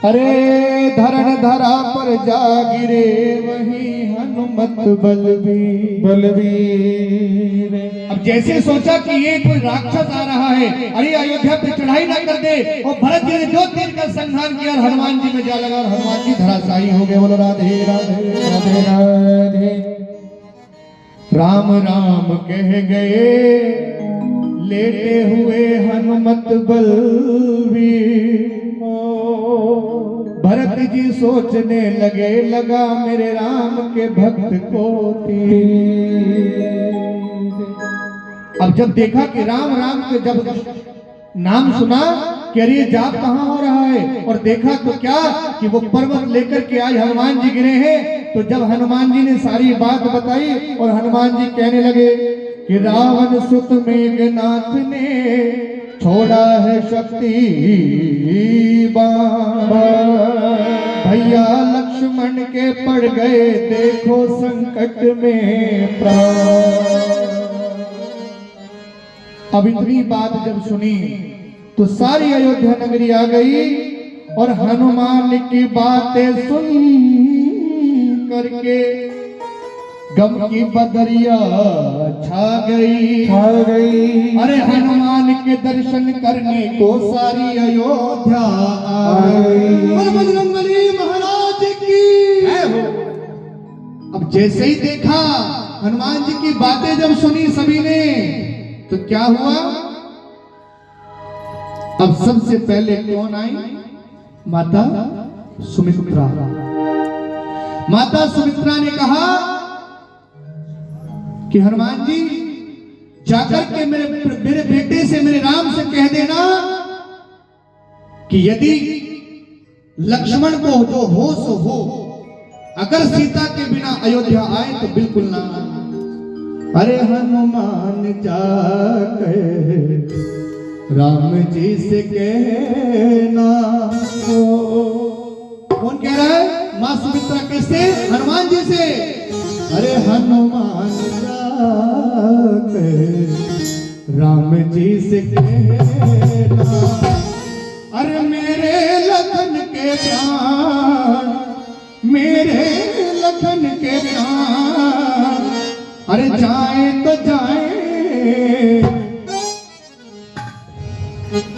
अरे धरण धरा पर जा गिरे वही हनुमत बलवीर। अब जैसे सोचा कि ये कोई राक्षस आ रहा है, अरे अयोध्या पे चढ़ाई ना कर दे, और भरत जी ने जो तीर का संहार किया हनुमान जी में जा लगा और हनुमान जी धराशायी हो गए। बोलो राधे राधे राधे राधे। राम राम कह गए लेटे हुए हनुमत बलवीर। भरत जी सोचने लगे लगा मेरे राम के भक्त को तीर। अब जब देखा कि राम राम के जब नाम सुना कि अरे जाप कहाँ हो रहा है, और देखा तो क्या कि वो पर्वत लेकर के आज हनुमान जी गिरे हैं। तो जब हनुमान जी ने सारी बात बताई और हनुमान जी कहने लगे कि रावण सुत मेघनाथ ने छोड़ा है शक्ति भैया लक्ष्मण के पड़ गए देखो संकट में प्राण। अब इतनी बात जब सुनी तो सारी अयोध्या नगरी आ गई और हनुमान की बातें सुन करके गम की बदरिया छा गई। अरे हनुमान के दर्शन करने को सारी अयोध्या आई। बजरंगबली महाराज की। अब जैसे ही देखा हनुमान जी की बातें जब सुनी सभी ने, तो क्या हुआ? अब सबसे पहले कौन आई? माता सुमित्रा। माता सुमित्रा ने कहा कि हनुमान जी जाकर के मेरे बेटे से, मेरे राम से कह देना कि यदि लक्ष्मण को जो हो सो हो, अगर सीता के बिना अयोध्या आए तो बिल्कुल ना आए। अरे हनुमान जाकर राम जी से कहना हो। कौन कह रहा है? मां सुमित्रा किससे? हनुमान जी से। अरे हनुमान राम जी से कहना, अरे मेरे लखन के प्राण, मेरे लखन के प्राण, अरे जाए तो जाए,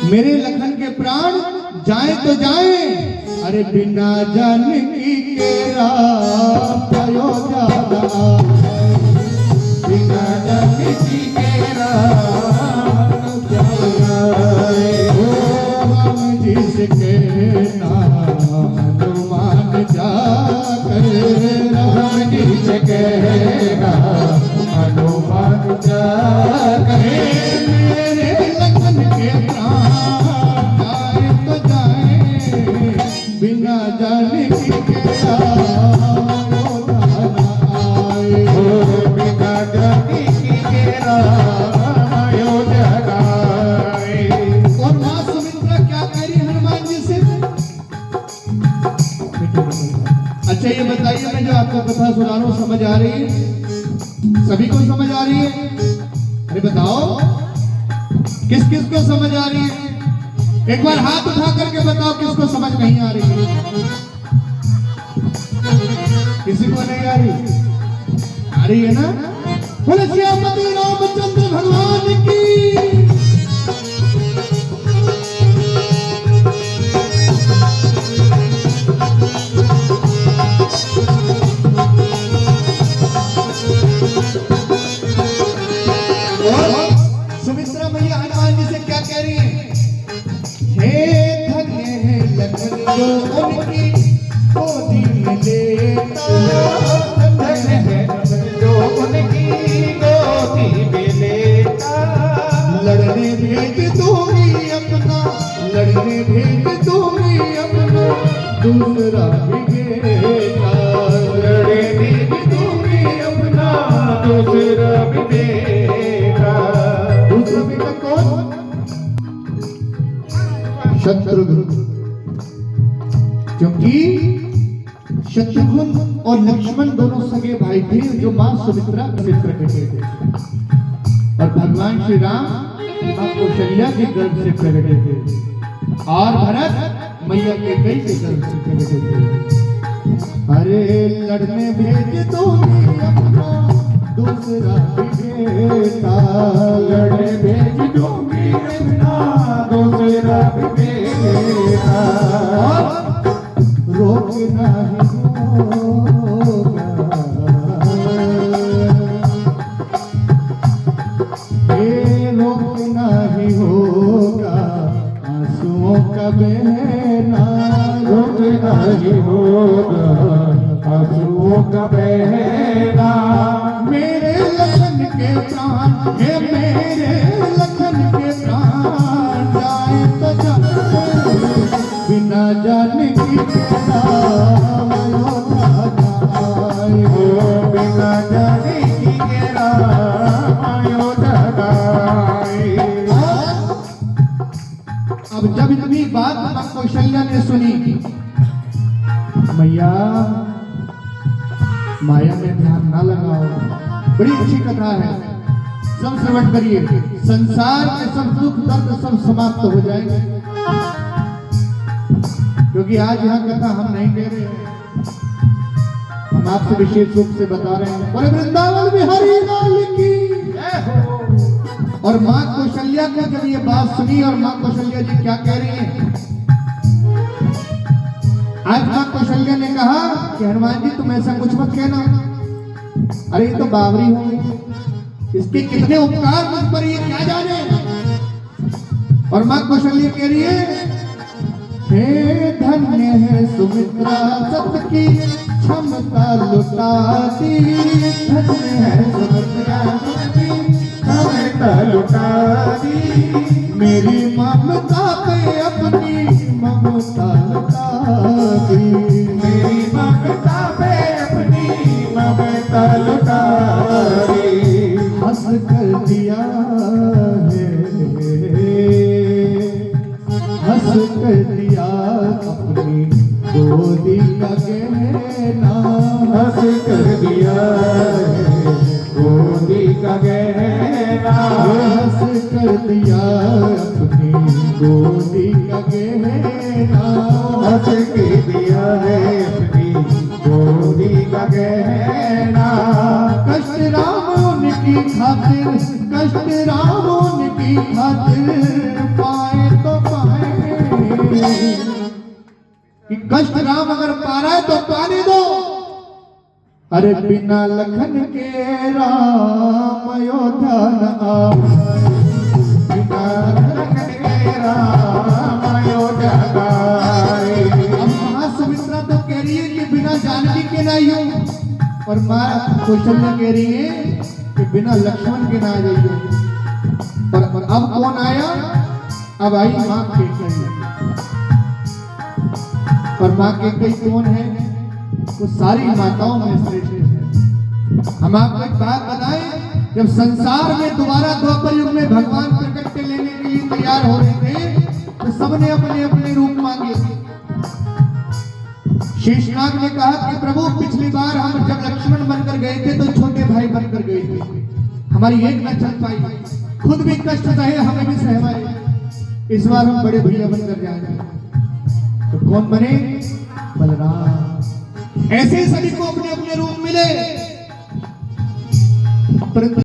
मेरे लखन के प्राण जाए तो जाए, अरे बिना जानकी के राम अयोध्या बिना जानकी के राम राम जी से कहना हनुमान जाकर राम जी से कहना हनुमान जाकर मेरे लखन के प्राण जाए तो जाए बिना जानकी के राम आए। बिना जानकी के राम अयोध्या आए। और मां सुमित्रा क्या कह रही हनुमान जी से? अच्छा ये बताइए, मैं जो आपको कथा सुना रहा हूं समझ आ रही है? सभी को समझ आ रही है? अरे बताओ किस किस को समझ आ रही है? एक बार हाथ उठा करके बताओ किसको समझ नहीं आ रही है? किसी को नहीं आ रही? आ रही है ना? बोले श्यामपति रामचंद्र भगवान की। सुमित्रा मैया हनुमान जी से क्या कह रही है? हे धन्य है लखन जो उनकी गोदी में लेता, धन्य है लखन जो उनकी गोदी में लेता। लड़ने भेज दूंगी अपना, लड़ने भेज दूंगी अपना दूसरा भी बेटा। लड़ने भेज दूंगी अपना दूसरा भी बेटा। दूसरा बेटा कौन? शत्रुघ्न। क्योंकि शत्रुघ्न और लक्ष्मण दोनों सगे भाई थे जो मां सुमित्रा से प्रकट थे। और भगवान श्री राम मां कौशल्या के गर्भ से प्रकटे थे। और भरत मैया के कई के दर्शन के बैठे थे। अरे लड़ने भेज दो अपना दूसरा बेटा, लड़ने भेज दूंगी अपना दूसरा बेटा, रोक नहीं होगा, ये रोक नहीं होगा आंसुओं का बहना, रोक नहीं होगा आंसुओं का बहना। मेरे लखन के प्राण हे मेरे लखन के प्राण जाए तो जाए बिना जाने की तेरा अयोध्या जाए, हो बिना जाने की तेरा अयोध्या जाए। अब जब इतनी बात मां कौशल्या ने सुनी, मैया माया में ध्यान ना लगाओ, बड़ी अच्छी कथा है, सब श्रवण करिए, संसार के सब दुख दर्द सब समाप्त हो जाएंगे। क्योंकि आज यहाँ कथा हम नहीं दे रहे हैं, हम आपसे विशेष रूप से बता रहे हैं बोले वृंदावन बिहारी लाल की। और मां कौशल्या को जब ये बात सुनी, और मां कौशल्या जी क्या कह रही हैं, आज मां कौशल्या ने कहा कि हनुमान जी तुम ऐसा कुछ मत कहना, अरे ये तो बावरी होंगे, इसके कितने उपकार मुझ पर ये क्या जाने। और मां कौशल्या कह रही है हे धन्य है सुमित्रा सत की क्षमता लुटाती, धन्य है सुमित्रा सत की क्षमता लुटाती, मेरी ममता पे अपनी ममता लुटाती, मेरी ममता पे अपनी ममता लुटाती। हंस कर दिया है, हंस कर दिया अपनी गोदी का गहना, हंस कर दिया है गोदी का गहना, हंस कर दिया अपनी गोदी का गहना, हंस के दिया है अपनी गोदी का गहना। कष्ट रामों की खातिर, कष्ट रामों की खातिर पाए तो पाए, कि कष्ट राम अगर पा रहा है तो पाने दो। अरे बिना लखन के राम अयोध्या न आए, बिना लखन के राम अयोध्या आए। अब मां सुमित्रा तो कह रही है कि बिना जानकी के ना ही हो, और मां कौशल्या कह रही है कि बिना लक्ष्मण के ना आ जाइए। और अब कौन आया, अब आई मां कैकेयी। और मां कैकेयी कौन है, वो सारी माताओं में श्रेष्ठ है। हम आपको एक बात बताएं, जब संसार में दोबारा द्वापर युग में भगवान प्रकट के लेने के लिए तैयार हो रहे थे, तो सबने अपने अपने रूप मांगे। शेषनाग ने कहा कि प्रभु पिछली बार हम जब लक्ष्मण बनकर गए थे तो छोटे भाई बनकर गए थे, हमारी एक न चल पाई, खुद भी कष्ट सहे हमें भी सहवाए, इस बार हम बड़े भैया बनकर जाएंगे। तो कौन बने, बलराम। ऐसे सभी को अपने अपने रूप मिले, परंतु